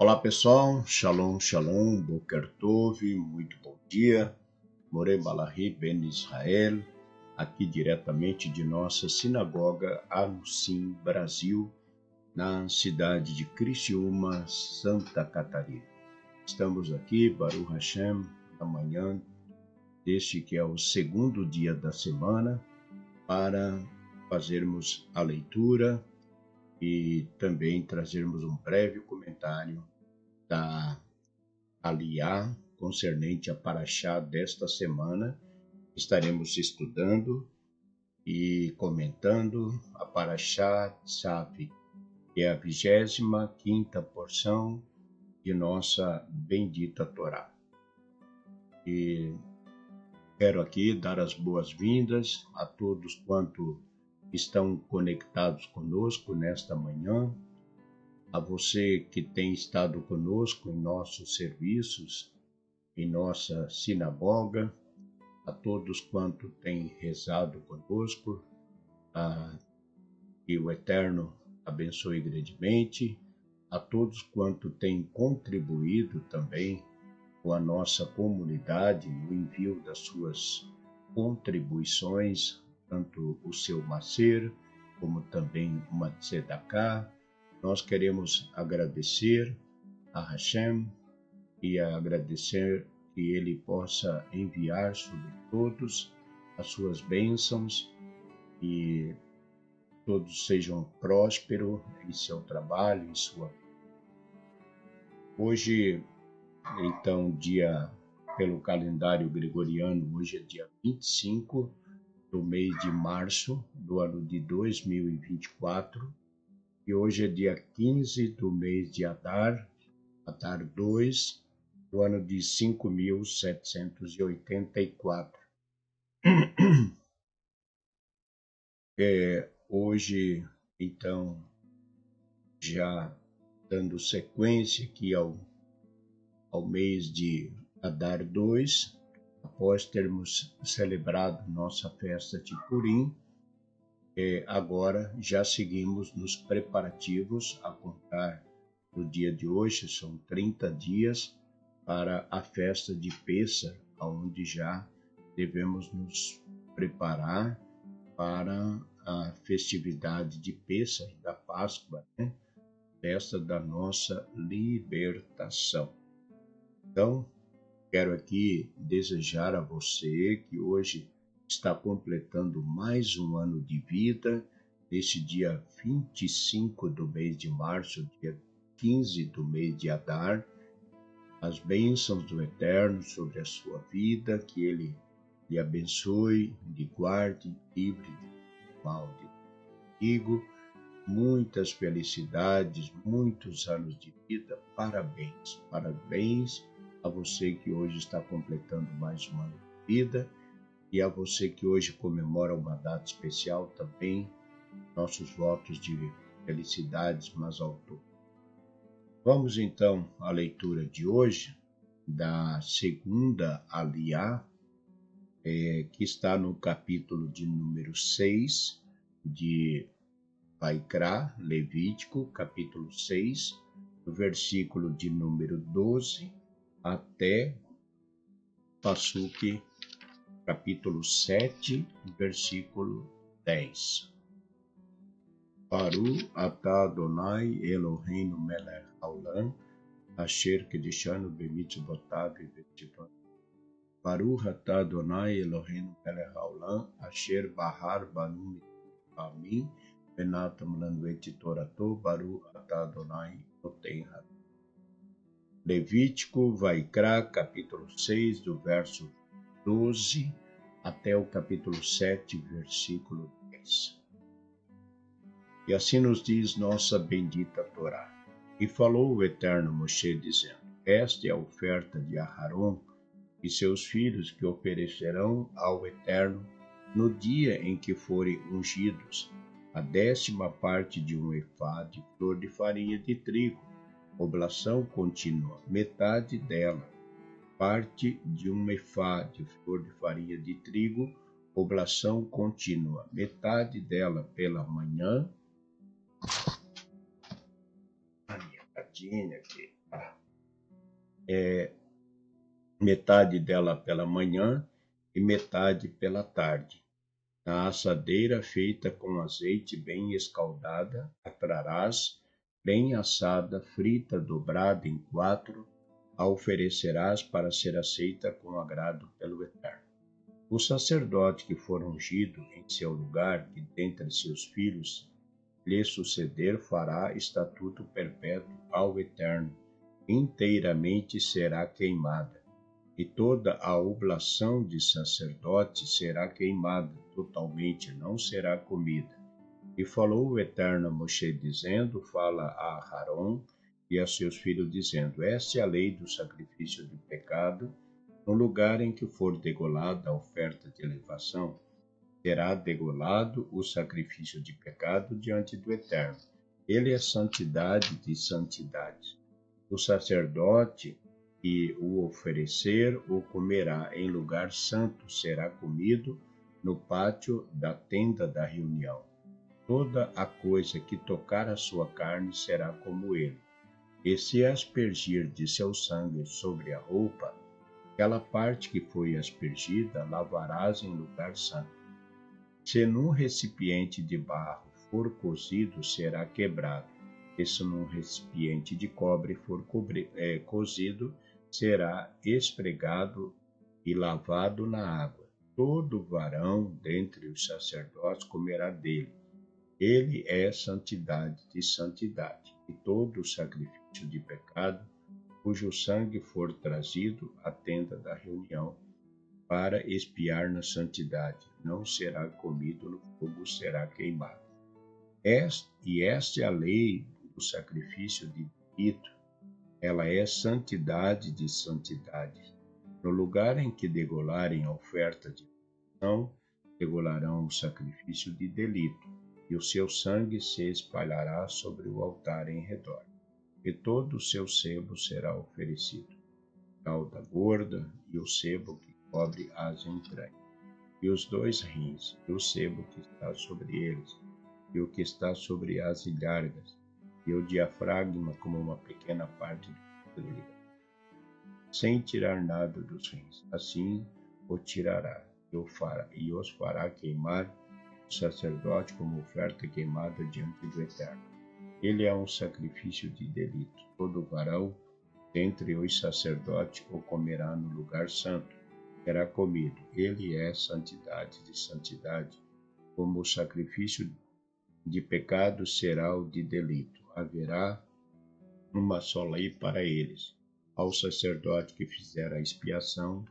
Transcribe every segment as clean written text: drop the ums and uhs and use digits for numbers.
Olá pessoal, Shalom, Shalom, Boker Tov, muito bom dia. Morei Balahi Ben Israel, aqui diretamente de nossa sinagoga Anusim, Brasil, na cidade de Criciúma, Santa Catarina. Estamos aqui, Baruch Hashem, na manhã deste que é o segundo dia da semana, para fazermos a leitura e também trazermos um breve comentário da Aliá concernente a Parashá desta semana. Estaremos estudando e comentando a Parashá Tzav, que é a 25ª porção de nossa bendita Torá. E quero aqui dar as boas-vindas a todos quanto estão conectados conosco nesta manhã, a você que tem estado conosco em nossos serviços, em nossa sinagoga, a todos quanto têm rezado conosco, que o Eterno abençoe grandemente, a todos quanto têm contribuído também com a nossa comunidade no envio das suas contribuições, tanto o seu Macer, como também uma Tzedakah. Nós queremos agradecer a Hashem e agradecer que Ele possa enviar sobre todos as suas bênçãos e todos sejam prósperos em seu trabalho, em sua vida. Hoje, então, pelo calendário gregoriano, hoje é dia 25 do mês de março do ano de 2024, e hoje é dia 15 do mês de Adar 2, do ano de 5.784. Hoje, então, já dando sequência aqui ao mês de Adar 2, após termos celebrado nossa festa de Purim, agora já seguimos nos preparativos a contar no dia de hoje, são 30 dias para a festa de Pêssar, onde já devemos nos preparar para a festividade de Pêssar, da Páscoa, né? Festa da nossa libertação. Então, quero aqui desejar a você que hoje está completando mais um ano de vida, neste dia 25 do mês de março, dia 15 do mês de Adar, as bênçãos do Eterno sobre a sua vida, que Ele lhe abençoe, lhe guarde, livre de mal de inimigo, muitas felicidades, muitos anos de vida, parabéns, parabéns a você que hoje está completando mais um ano de vida e a você que hoje comemora uma data especial também, nossos votos de felicidades mais alto. Vamos então à leitura de hoje, da segunda Aliá, que está no capítulo de número 6 de Vaikra, Levítico, capítulo 6, do versículo de número 12 até Passuque, capítulo 7, versículo 10. Baru atah Adonai Eloheinu melech haolam, asher kedishanu bemitzvotav v'tzivot. Baru atah Adonai Eloheinu melech haolam, asher bahar banu mitzvahim, venatam lanu et torato, Baru atah Adonai noten ha. Levítico, Vaikra, capítulo 6, do verso 12 até o capítulo 7, versículo 10. E assim nos diz nossa bendita Torá. E falou o Eterno Moshe, dizendo: Esta é a oferta de Aharon e seus filhos que oferecerão ao Eterno no dia em que forem ungidos, a 10ª parte de um efá de flor de farinha de trigo, oblação contínua, metade dela, parte de um efá de flor de farinha de trigo, oblação contínua, metade dela pela manhã, sardinha, metade dela pela manhã e metade pela tarde. Na assadeira feita com azeite bem escaldada, a trarás, bem assada, frita, dobrada em 4, a oferecerás para ser aceita com agrado pelo Eterno. O sacerdote que for ungido em seu lugar, que dentre seus filhos lhe suceder, fará estatuto perpétuo ao Eterno, inteiramente será queimada. E toda a oblação de sacerdote será queimada, totalmente não será comida. E falou o Eterno a Moshe, dizendo: fala a Aarão e a seus filhos, dizendo: esta é a lei do sacrifício de pecado. No lugar em que for degolada a oferta de elevação, será degolado o sacrifício de pecado diante do Eterno. Ele é santidade de santidades. O sacerdote que o oferecer o comerá em lugar santo, será comido no pátio da tenda da reunião. Toda a coisa que tocar a sua carne será como ele. E se aspergir de seu sangue sobre a roupa, aquela parte que foi aspergida lavarás em lugar santo. Se num recipiente de barro for cozido, será quebrado. E se num recipiente de cobre for cozido, será esfregado e lavado na água. Todo varão dentre os sacerdotes comerá dele. Ele é santidade de santidade. E todo sacrifício de pecado, cujo sangue for trazido à tenda da reunião, para expiar na santidade, não será comido no fogo, será queimado. Esta é a lei do sacrifício de delito. Ela é santidade de santidades. No lugar em que degolarem a oferta de oração, degolarão o sacrifício de delito, e o seu sangue se espalhará sobre o altar em redor. E todo o seu sebo será oferecido, cauda gorda e o sebo que cobre as entranhas, e os 2 rins, e o sebo que está sobre eles, e o que está sobre as ilhargas, e o diafragma como uma pequena parte do ligamento, sem tirar nada dos rins. Assim o tirará, e os fará queimar o sacerdote como oferta queimada diante do Eterno. Ele é um sacrifício de delito. Todo varão dentre os sacerdotes o comerá no lugar santo, será comido. Ele é santidade de santidade. Como o sacrifício de pecado será o de delito. Haverá uma só lei para eles. Ao sacerdote que fizer a expiação,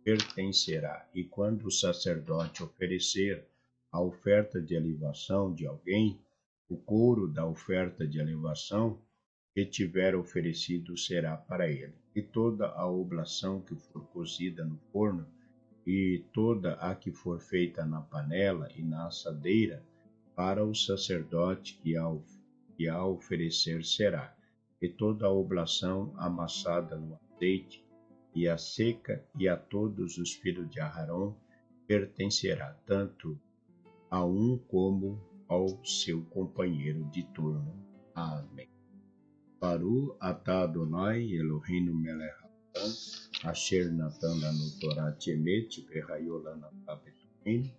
pertencerá. E quando o sacerdote oferecer a oferta de elevação de alguém, o couro da oferta de elevação que tiver oferecido será para ele. E toda a oblação que for cozida no forno, e toda a que for feita na panela e na assadeira, para o sacerdote que a oferecer será. E toda a oblação amassada no azeite, e a seca, e a todos os filhos de Aarão, pertencerá, tanto a um como ao seu companheiro de turno. Amém. Baru atah Adonai Eloheinu melech haolam, asher natan lanu Torah emet v'hayo lana beturim.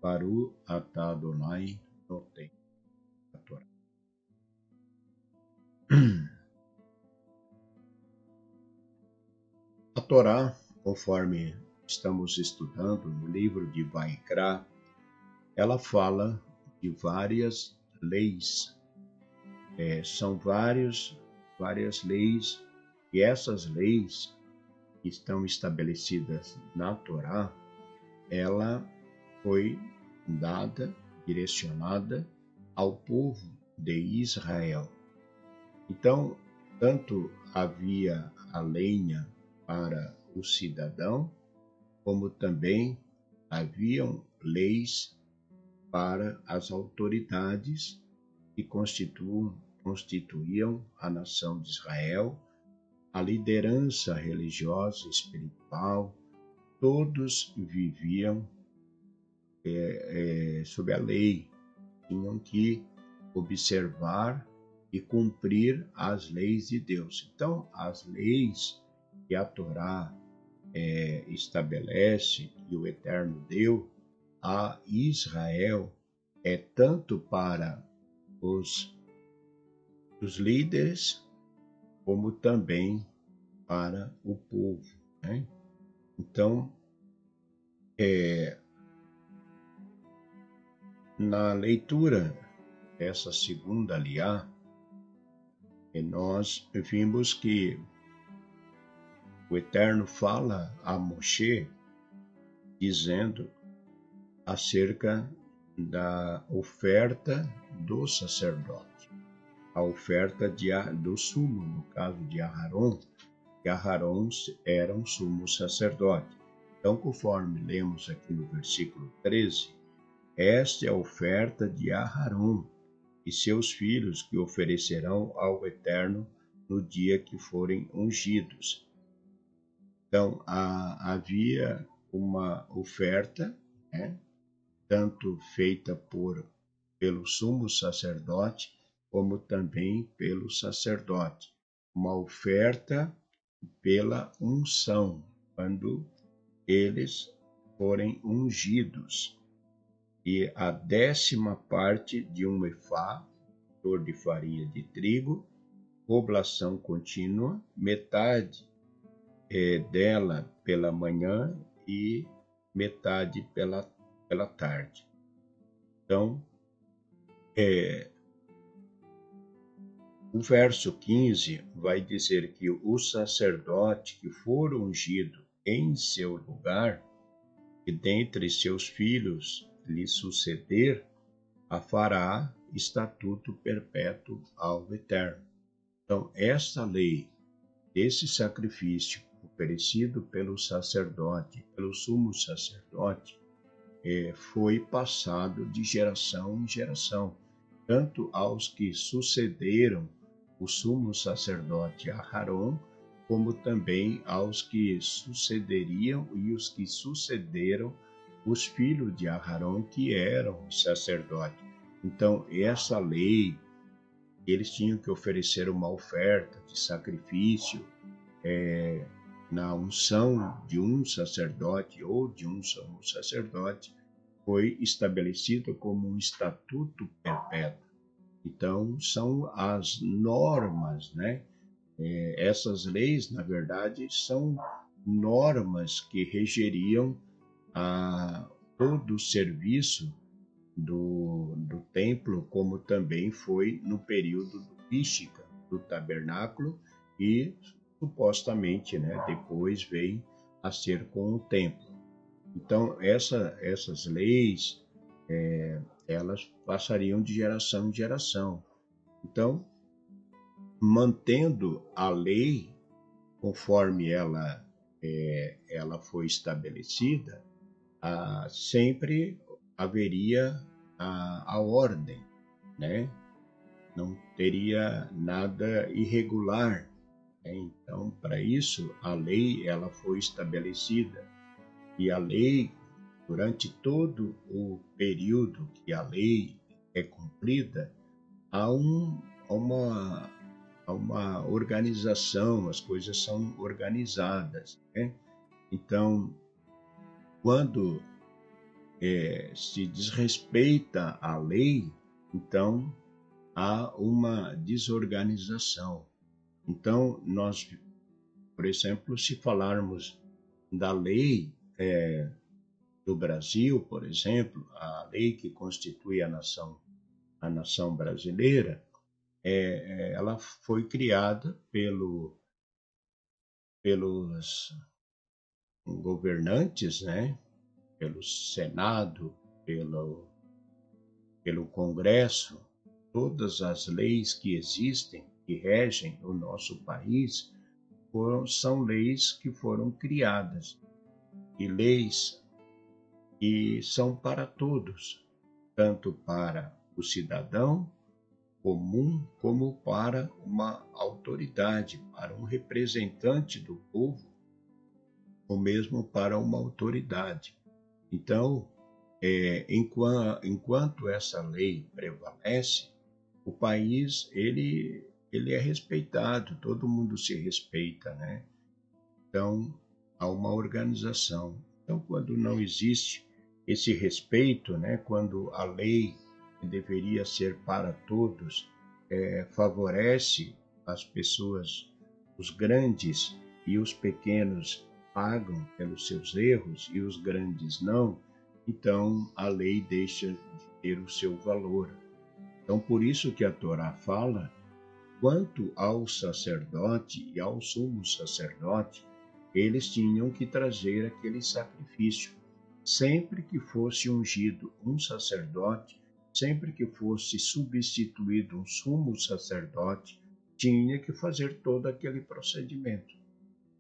Baru atah Adonai noten a Torá. A Torá, conforme estamos estudando no livro de Vaikra, ela fala de várias leis. São várias leis, e essas leis que estão estabelecidas na Torá, ela foi dada, direcionada ao povo de Israel. Então, tanto havia a lenha para o cidadão, como também haviam leis para as autoridades que constituíam a nação de Israel, a liderança religiosa e espiritual. Todos viviam sob a lei, tinham que observar e cumprir as leis de Deus. Então, as leis que a Torá estabelece, que o Eterno deu a Israel, é tanto para os líderes, como também para o povo, né? Então, na leitura dessa segunda aliá, nós vimos que o Eterno fala a Moshe dizendo acerca da oferta do sacerdote, a oferta do sumo, no caso de Aharon, que Aharon era um sumo sacerdote. Então, conforme lemos aqui no versículo 13, esta é a oferta de Aharon e seus filhos que oferecerão ao Eterno no dia que forem ungidos. Então, havia uma oferta, né, tanto feita pelo sumo sacerdote, como também pelo sacerdote. Uma oferta pela unção, quando eles forem ungidos. E a 10ª parte de um efá, flor de farinha de trigo, oblação contínua, metade dela pela manhã e metade pela tarde. Então, o verso 15 vai dizer que o sacerdote que for ungido em seu lugar, e dentre seus filhos lhe suceder, a fará estatuto perpétuo ao Eterno. Então, esta lei, esse sacrifício oferecido pelo sacerdote, pelo sumo sacerdote, foi passado de geração em geração, tanto aos que sucederam o sumo sacerdote Aharon, como também aos que sucederiam e os que sucederam os filhos de Aharon, que eram os sacerdotes. Então, essa lei, eles tinham que oferecer uma oferta de sacrifício na unção de um sacerdote ou de um sumo sacerdote, foi estabelecido como um estatuto perpétuo. Então, são as normas, né? Essas leis, na verdade, são normas que regeriam todo o serviço do templo, como também foi no período do Mística, do tabernáculo, e supostamente, né, depois veio a ser com o templo. Então, essas leis, elas passariam de geração em geração. Então, mantendo a lei conforme ela foi estabelecida, sempre haveria a ordem, né? Não teria nada irregular, né? Então, para isso, a lei ela foi estabelecida. E a lei, durante todo o período que a lei é cumprida, há uma organização, as coisas são organizadas, né? Então, quando se desrespeita a lei, então há uma desorganização. Então, nós, por exemplo, se falarmos da lei do Brasil, por exemplo, a lei que constitui a nação brasileira, ela foi criada pelos governantes, né? Pelo Senado, pelo Congresso. Todas as leis que existem, que regem o nosso país, são leis que foram criadas, e leis que são para todos, tanto para o cidadão comum como para uma autoridade, para um representante do povo, ou mesmo para uma autoridade. Então, enquanto essa lei prevalece, o país ele é respeitado, todo mundo se respeita, né? Então, há uma organização. Então, quando não existe esse respeito, né, quando a lei que deveria ser para todos favorece as pessoas, os grandes e os pequenos pagam pelos seus erros e os grandes não, então a lei deixa de ter o seu valor. Então, por isso que a Torá fala, quanto ao sacerdote e ao sumo sacerdote, eles tinham que trazer aquele sacrifício. Sempre que fosse ungido um sacerdote, sempre que fosse substituído um sumo sacerdote, tinha que fazer todo aquele procedimento.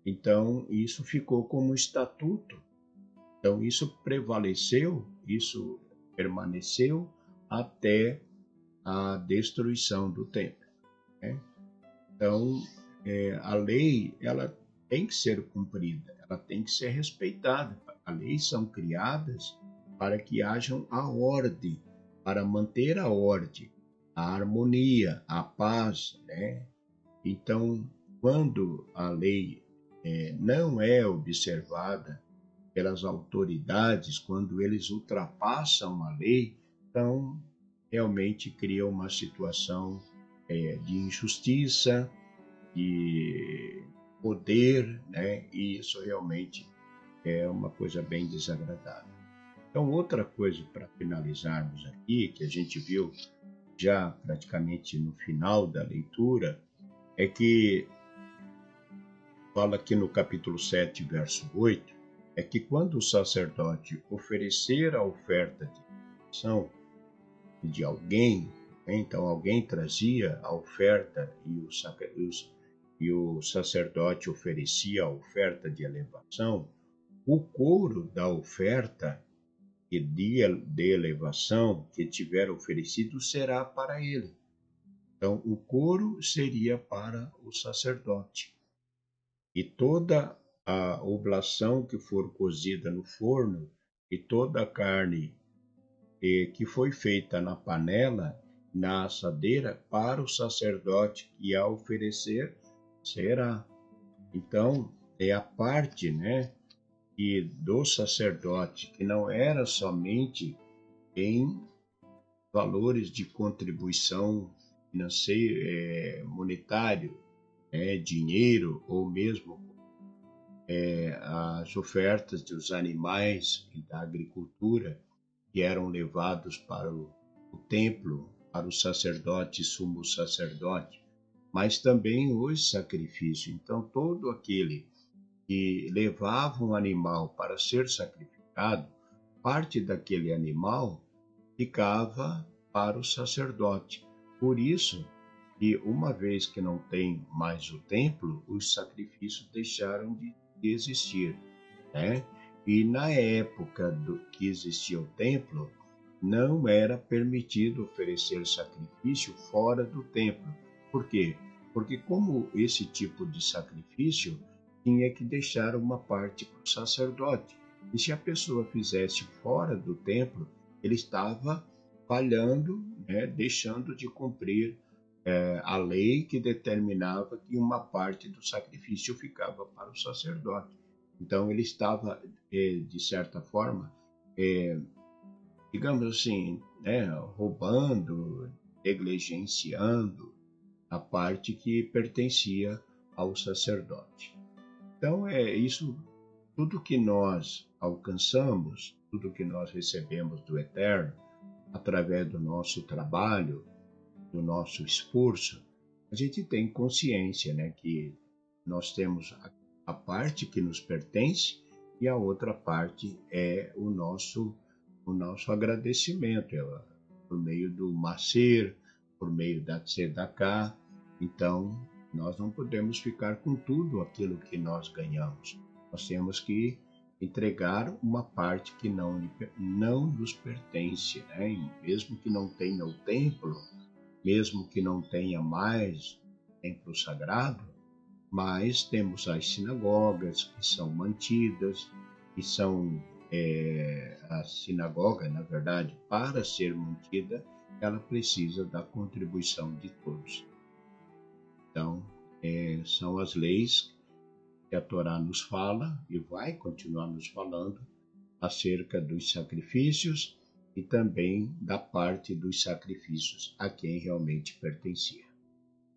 Então, isso ficou como estatuto. Então, isso prevaleceu, isso permaneceu até a destruição do templo, né? Então, a lei, ela tem que ser cumprida, ela tem que ser respeitada. As leis são criadas para que hajam a ordem, para manter a ordem, a harmonia, a paz, né? Então, quando a lei não é observada pelas autoridades, quando eles ultrapassam a lei, então realmente cria uma situação de injustiça, de poder, né? E isso realmente é uma coisa bem desagradável. Então, outra coisa para finalizarmos aqui, que a gente viu já praticamente no final da leitura, é que fala aqui no capítulo 7, verso 8, é que quando o sacerdote oferecer a oferta de ação de alguém, né, então alguém trazia a oferta e o sacerdote oferecia a oferta de elevação, o couro da oferta e de elevação que tiver oferecido será para ele. Então, o couro seria para o sacerdote. E toda a oblação que for cozida no forno e toda a carne que foi feita na panela, na assadeira, para o sacerdote que a oferecer será. Então, é a parte, né, e do sacerdote, que não era somente em valores de contribuição financeira, monetário, dinheiro, ou mesmo as ofertas dos animais e da agricultura que eram levados para o templo, para o sacerdote, sumo sacerdote, mas também os sacrifícios. Então, todo aquele que levava um animal para ser sacrificado, parte daquele animal ficava para o sacerdote. Por isso que, uma vez que não tem mais o templo, os sacrifícios deixaram de existir, né? E na época que existia o templo, não era permitido oferecer sacrifício fora do templo. Por quê? Porque como esse tipo de sacrifício tinha que deixar uma parte para o sacerdote. E se a pessoa fizesse fora do templo, ele estava falhando, né, deixando de cumprir a lei que determinava que uma parte do sacrifício ficava para o sacerdote. Então ele estava, de certa forma, digamos assim, né, roubando, negligenciando a parte que pertencia ao sacerdote. Então é isso, tudo que nós alcançamos, tudo que nós recebemos do Eterno, através do nosso trabalho, do nosso esforço, a gente tem consciência, né, que nós temos a parte que nos pertence e a outra parte é o nosso agradecimento, por meio do Maser, por meio da Tzedakah. Então, nós não podemos ficar com tudo aquilo que nós ganhamos. Nós temos que entregar uma parte que não nos pertence, né? E mesmo que não tenha o templo, mesmo que não tenha mais templo sagrado, mas temos as sinagogas que são mantidas, que são a sinagoga, na verdade, para ser mantida, ela precisa da contribuição de todos. Então, são as leis que a Torá nos fala e vai continuar nos falando acerca dos sacrifícios e também da parte dos sacrifícios a quem realmente pertencia.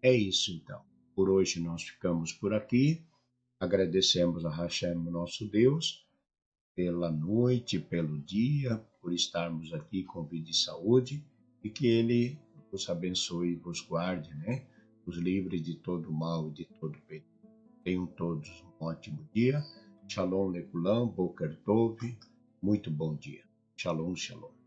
É isso então. Por hoje nós ficamos por aqui. Agradecemos a Hashem, nosso Deus, pela noite, pelo dia, por estarmos aqui com vida e saúde, e que Ele vos abençoe e vos guarde, né? Os livre de todo mal e de todo perigo. Tenham todos um ótimo dia. Shalom Lekulam, Boker Tov, muito bom dia. Shalom, shalom.